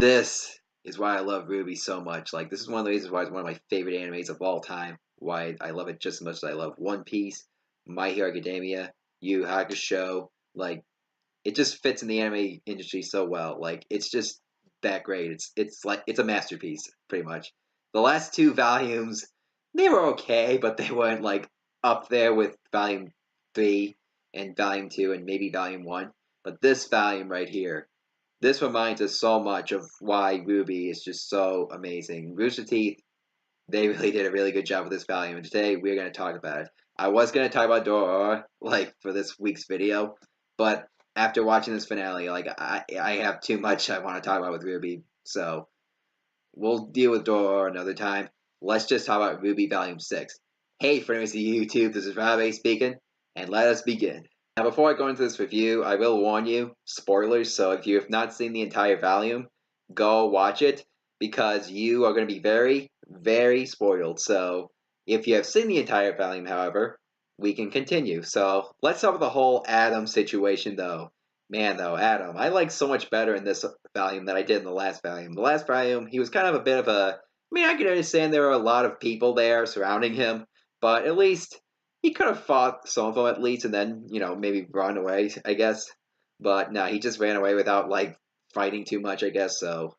This is why I love RWBY so much. Like, this is one of the reasons why it's one of my favorite animes of all time. Why I love it just as much as I love One Piece, My Hero Academia, Yu Yu Hakusho. Like, it just fits in the anime industry so well. Like, it's just that great. It's a masterpiece, pretty much. The last two volumes, they were okay, but they weren't like up there with volume 3 and volume 2 and maybe volume 1. But this volume right here, this reminds us so much of why RWBY is just so amazing. Rooster Teeth, they really did a really good job with this volume, and today we're going to talk about it. I was going to talk about Dororo, like, for this week's video, but after watching this finale, like, I have too much I want to talk about with RWBY, so we'll deal with Dororo another time. Let's just talk about RWBY Volume 6. Hey, friends of YouTube, this is RWBY speaking, and let us begin. Now, before I go into this review, I will warn you, spoilers, so if you have not seen the entire volume, go watch it, because you are going to be very, very spoiled. So, if you have seen the entire volume, however, we can continue. So, let's start with the whole Adam situation, though. Man, though, Adam, I like so much better in this volume than I did in the last volume. The last volume, he was kind of a bit of a... I mean, I can understand there were a lot of people there surrounding him, but at least he could have fought some of them at least, and then, you know, maybe run away, I guess. But no, he just ran away without, like, fighting too much, I guess, so...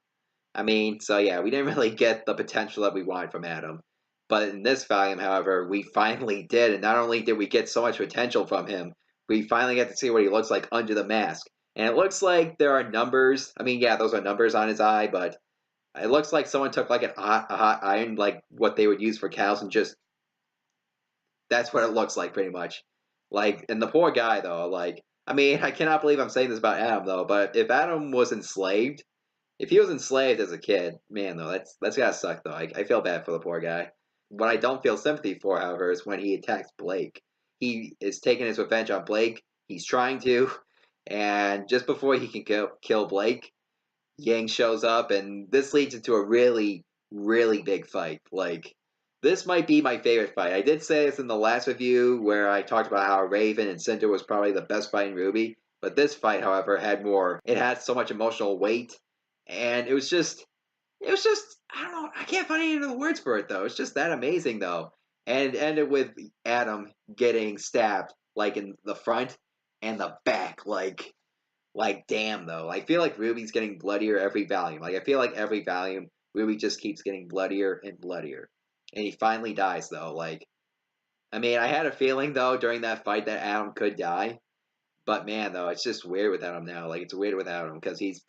I mean, so yeah, we didn't really get the potential that we wanted from Adam. But in this volume, however, we finally did, and not only did we get so much potential from him, we finally get to see what he looks like under the mask. And it looks like there are numbers. I mean, yeah, those are numbers on his eye, but it looks like someone took, like, a hot iron, like what they would use for cows, and just... That's what it looks like, pretty much. Like, and the poor guy, though, like... I mean, I cannot believe I'm saying this about Adam, though, but if Adam was enslaved... If he was enslaved as a kid, man, though, that's gotta suck, though. I feel bad for the poor guy. What I don't feel sympathy for, however, is when he attacks Blake. He is taking his revenge on Blake. He's trying to, and just before he can kill Blake, Yang shows up, and this leads into a really, really big fight. Like, this might be my favorite fight. I did say this in the last review where I talked about how Raven and Cinder was probably the best fight in RWBY, but this fight, however, had more. It had so much emotional weight, and it was just, I don't know, I can't find any other words for it, though. It's just that amazing, though. And it ended with Adam getting stabbed, like, in the front and the back, like, damn, though. I feel like RWBY's getting bloodier every volume. Like, I feel like every volume, RWBY just keeps getting bloodier and bloodier. And he finally dies, though. Like, I mean, I had a feeling, though, during that fight that Adam could die. But, man, though, it's just weird without him now. Like, it's weird without him. Because he's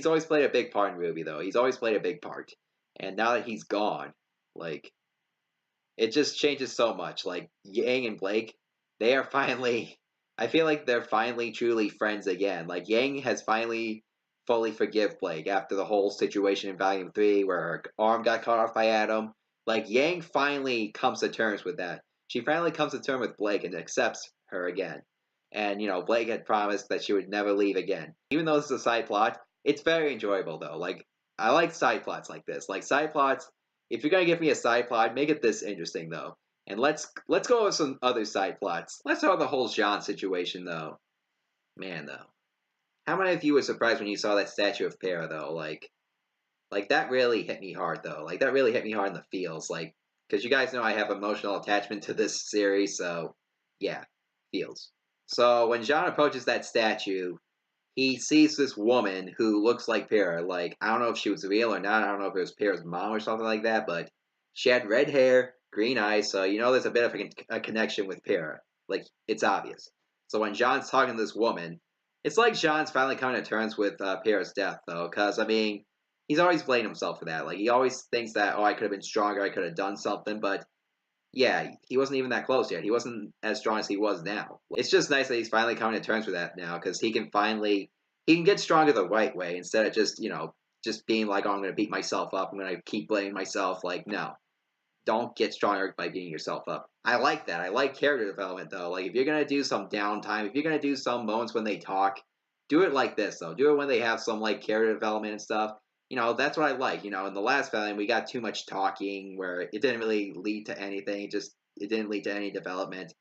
always played a big part in RWBY, though. He's always played a big part. And now that he's gone, like, it just changes so much. Like, Yang and Blake, they are finally... I feel like they're finally truly friends again. Like, Yang has finally fully forgive Blake after the whole situation in Volume 3 where her arm got cut off by Adam. Like, Yang finally comes to terms with that. She finally comes to terms with Blake and accepts her again. And, you know, Blake had promised that she would never leave again. Even though this is a side plot, it's very enjoyable, though. Like, I like side plots like this. Like, side plots, if you're gonna give me a side plot, make it this interesting, though. And let's go over some other side plots. Let's talk about the whole Jean situation, though. Man, though. How many of you were surprised when you saw that statue of Para, though? Like that really hit me hard, though. Like, that really hit me hard in the feels. Like, because you guys know I have emotional attachment to this series, so, yeah, feels. So, when Jean approaches that statue, he sees this woman who looks like Para. Like, I don't know if she was real or not. I don't know if it was Para's mom or something like that, but she had red hair, green eyes, so you know there's a bit of a connection with Para. Like, it's obvious. So when Jean's talking to this woman, it's like Jean's finally coming to terms with Para's death, though, because, I mean, he's always blamed himself for that. Like, he always thinks that, oh, I could have been stronger, I could have done something, but yeah, he wasn't even that close yet. He wasn't as strong as he was now. It's just nice that he's finally coming to terms with that now, because he can get stronger the right way, instead of just, you know, just being like, oh, I'm going to beat myself up, I'm going to keep blaming myself. Like, no. Don't get stronger by beating yourself up. I like that. I like character development, though. Like, if you're going to do some downtime, if you're going to do some moments when they talk, do it like this, though. Do it when they have some, like, character development and stuff. You know, that's what I like. You know, in the last volume, we got too much talking where it didn't really lead to anything. It didn't lead to any development.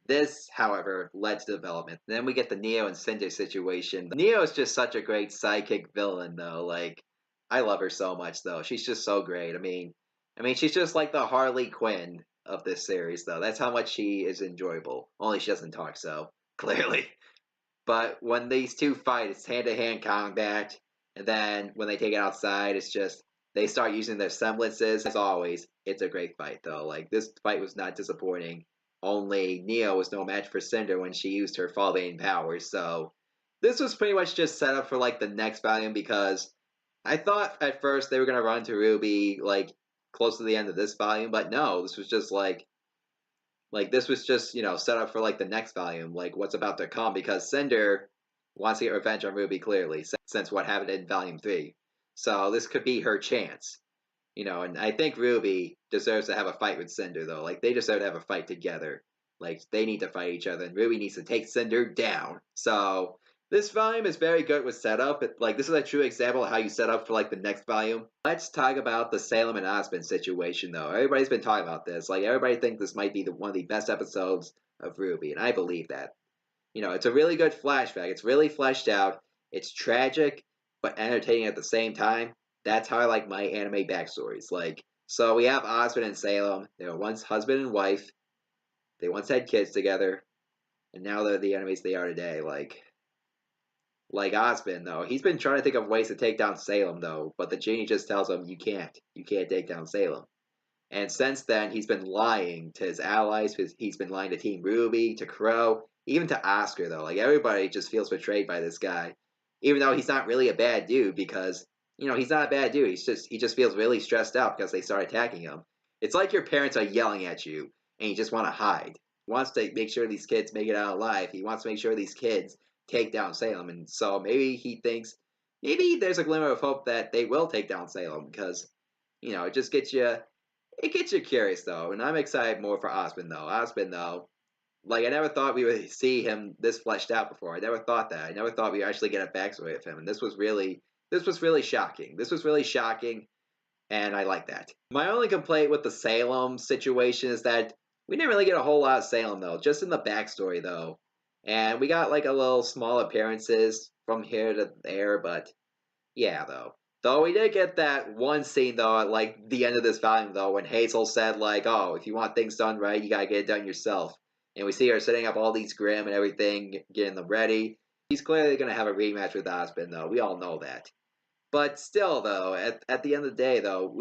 This, however, led to development. Then we get the Neo and Cinder situation. Neo is just such a great sidekick villain, though. Like, I love her so much though. She's just so great. I mean, she's just like the Harley Quinn of this series though. That's how much she is enjoyable. Only she doesn't talk so clearly. But when these two fight, it's hand to hand combat, and then when they take it outside, it's just they start using their semblances. As always, it's a great fight though. Like this fight was not disappointing. Only Neo was no match for Cinder when she used her Fall-Bane powers. So this was pretty much just set up for like the next volume because I thought at first they were gonna run to RWBY like close to the end of this volume, but no, this was just like this was just set up for like the next volume, like what's about to come because Cinder wants to get revenge on RWBY clearly since what happened in Volume 3. So this could be her chance. And I think RWBY deserves to have a fight with Cinder though. Like they deserve to have a fight together. Like they need to fight each other, and RWBY needs to take Cinder down. So this volume is very good with setup. Like this is a true example of how you set up for like the next volume. Let's talk about the Salem and Osmond situation though. Everybody's been talking about this. Like everybody thinks this might be one of the best episodes of RWBY, and I believe that. It's a really good flashback. It's really fleshed out. It's tragic, but entertaining at the same time. That's how I like my anime backstories. Like, so we have Osmond and Salem. They were once husband and wife. They once had kids together, and now they're the enemies they are today. Like Osmond, though, he's been trying to think of ways to take down Salem, though, but the genie just tells him, you can't. You can't take down Salem. And since then, he's been lying to his allies. He's been lying to Team RWBY, to Crow, even to Oscar, though. Like, everybody just feels betrayed by this guy. Even though he's not really a bad dude, because, he's not a bad dude. He just feels really stressed out because they start attacking him. It's like your parents are yelling at you, and you just want to hide. He wants to make sure these kids make it out alive. He wants to make sure these kids take down Salem. And so maybe he thinks, maybe there's a glimmer of hope that they will take down Salem, because, it just gets you... It gets you curious, though, and I'm excited more for Osmond, though. Osmond, though, like, I never thought we would see him this fleshed out before. I never thought that. I never thought we'd actually get a backstory of him, and this was really shocking. This was really shocking, and I like that. My only complaint with the Salem situation is that we didn't really get a whole lot of Salem, though, just in the backstory, though. And we got, like, a little small appearances from here to there, but yeah, though. Though we did get that one scene, though, at, like, the end of this volume, though, when Hazel said, like, oh, if you want things done right, you gotta get it done yourself. And we see her setting up all these Grimm and everything, getting them ready. She's clearly gonna have a rematch with Osmond, though. We all know that. But still, though, at the end of the day, though,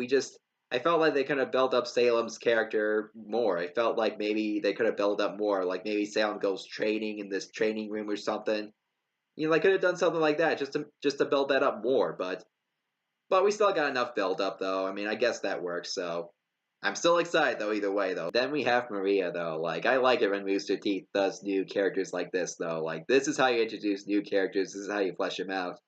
I felt like they could have built up Salem's character more. I felt like maybe they could have built up more. Like, maybe Salem goes training in this training room or something. They could have done something like that just to build that up more, but we still got enough build up, though. I mean, I guess that works, so I'm still excited, though, either way, though. Then we have Maria, though. Like, I like it when Rooster Teeth does new characters like this, though. Like, this is how you introduce new characters. This is how you flesh them out.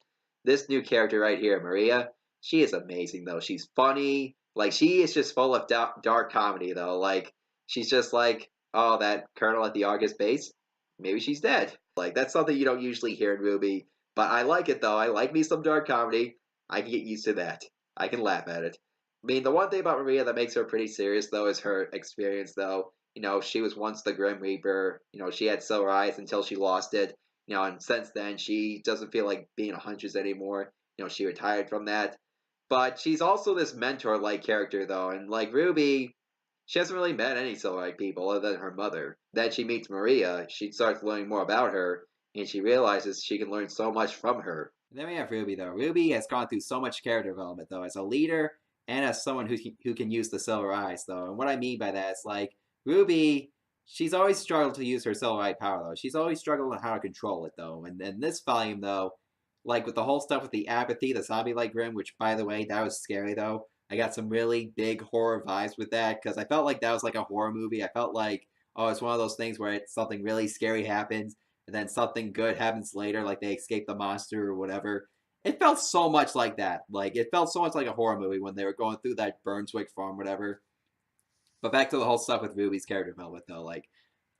This new character right here, Maria, she is amazing, though. She's funny. Like, she is just full of dark comedy, though. Like, she's just like, oh, that colonel at the Argus base? Maybe she's dead. Like, that's something you don't usually hear in RWBY. But I like it, though. I like me some dark comedy. I can get used to that. I can laugh at it. I mean, the one thing about Maria that makes her pretty serious, though, is her experience, though. She was once the Grim Reaper. She had silver eyes until she lost it. And since then, she doesn't feel like being a huntress anymore. She retired from that. But she's also this mentor-like character, though. And like RWBY, she hasn't really met any silver-eyed people other than her mother. Then she meets Maria. She starts learning more about her. And she realizes she can learn so much from her. And then we have RWBY, though. RWBY has gone through so much character development, though, as a leader and as someone who can use the silver eyes, though. And what I mean by that is, like, RWBY, she's always struggled to use her silver eye power, though. She's always struggled on how to control it, though. And in this volume, though, like, with the whole stuff with the apathy, the zombie-like Grim, which, by the way, that was scary, though. I got some really big horror vibes with that, because I felt like that was like a horror movie. I felt like, oh, it's one of those things where something really scary happens, and then something good happens later, like they escape the monster or whatever. It felt so much like that. Like, it felt so much like a horror movie when they were going through that Burnswick farm, whatever. But back to the whole stuff with RWBY's character development, though. Like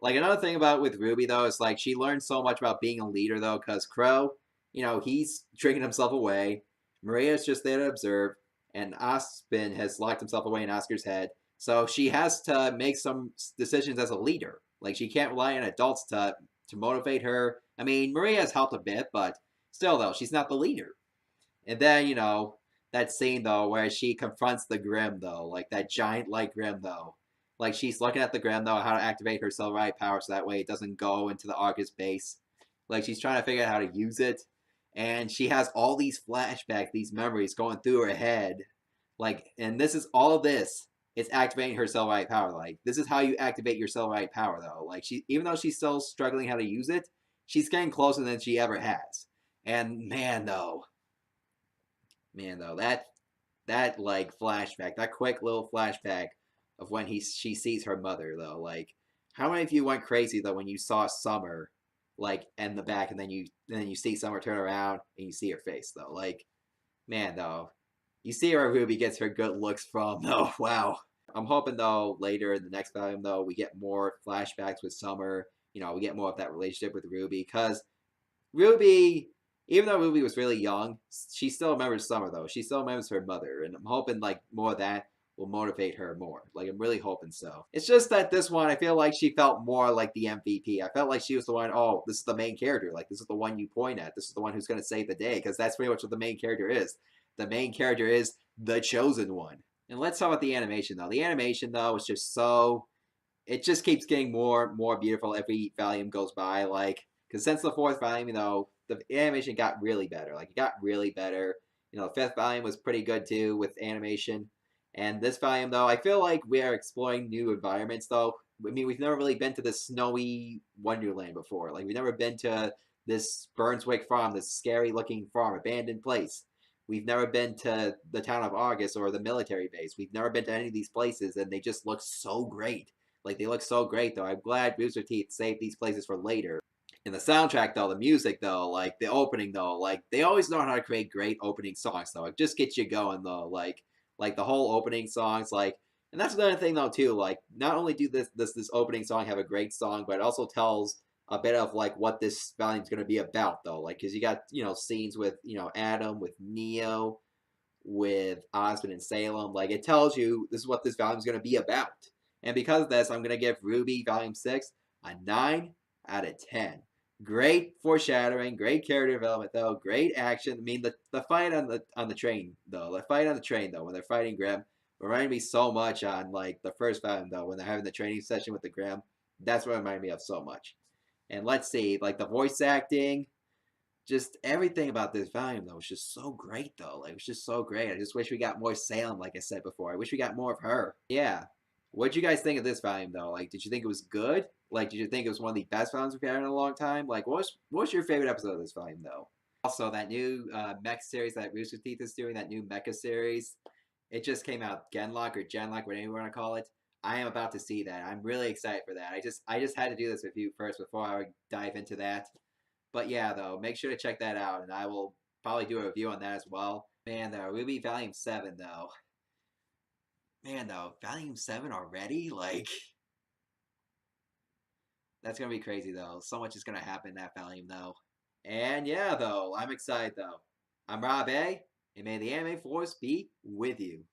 another thing about with RWBY, though, is, like, she learned so much about being a leader, though, because Crow, he's drinking himself away. Maria's just there to observe, and Osmond has locked himself away in Oscar's head. So she has to make some decisions as a leader. Like, she can't rely on adults to motivate her. I mean, Maria has helped a bit, but still, though, she's not the leader. And then, that scene though where she confronts the Grim though, like that giant light Grim though. Like she's looking at the Grim though, how to activate her Silverite power so that way it doesn't go into the Argus base. Like she's trying to figure out how to use it, and she has all these flashbacks, these memories going through her head. Like, and this is all of this. It's activating her Silverite power. Like this is how you activate your Silverite power though. Like she, even though she's still struggling how to use it, she's getting closer than she ever has. And man though, that like flashback, that quick little flashback of when she sees her mother though, like how many of you went crazy though when you saw Summer like in the back and then you see Summer turn around and you see her face though, like man though, you see where Ruby gets her good looks from though. Wow. I'm hoping though later in the next volume though we get more flashbacks with Summer. You know, we get more of that relationship with Ruby because Ruby, even though Ruby was really young, she still remembers Summer though. She still remembers her mother, and I'm hoping like more of that will motivate her more. Like I'm really hoping so. It's just that this one, I feel like she felt more like the MVP. I felt like she was the one. Oh, this is the main character. Like this is the one you point at. This is the one who's going to save the day because that's pretty much what the main character is. The main character is the chosen one. And let's talk about the animation though. The animation though is just so it just keeps getting more beautiful every volume goes by. Like, because since the fourth volume, you know, the animation got really better. Like, it got really better. You know, the fifth volume was pretty good too with animation. And this volume, though, I feel like we are exploring new environments, though. I mean, we've never really been to this snowy Wonderland before. Like, we've never been to this Burnswick farm, this scary looking farm, abandoned place. We've never been to the town of August or the military base. We've never been to any of these places, and they just look so great. Like they look so great though. I'm glad Rooster Teeth saved these places for later. In the soundtrack though, the music though, like the opening though, like they always know how to create great opening songs though. It just gets you going though. Like the whole opening songs, like and that's another thing though too. Like not only do this opening song have a great song, but it also tells a bit of like what this volume's gonna be about though. Like because you got scenes with Adam, with Neo, with Osmond and Salem. Like it tells you this is what this volume is going to be about. And because of this, I'm going to give RWBY Volume 6 a 9 out of 10. Great foreshadowing, great character development though, great action. I mean the fight on the train though, the fight on the train though when they're fighting Grim reminded me so much on like the first volume though when they're having the training session with the Grim. That's what it reminded me of so much. And let's see, like the voice acting, just everything about this volume though was just so great though. Like it was just so great. I just wish we got more Salem, like I said before. I wish we got more of her. Yeah. What'd you guys think of this volume though? Like, did you think it was good? Like, did you think it was one of the best volumes we've had in a long time? Like, what was your favorite episode of this volume though? Also, that new mech series that Rooster Teeth is doing, that new mecha series, it just came out. Genlock or Genlock, whatever you want to call it. I am about to see that. I'm really excited for that. I just had to do this with you first before I would dive into that. But yeah, though, make sure to check that out, and I will probably do a review on that as well. Man, though, RWBY Volume 7, though. Man, though, Volume 7 already? Like, that's going to be crazy, though. So much is going to happen in that volume, though. And yeah, though, I'm excited, though. I'm Rob A, and may the anime force be with you.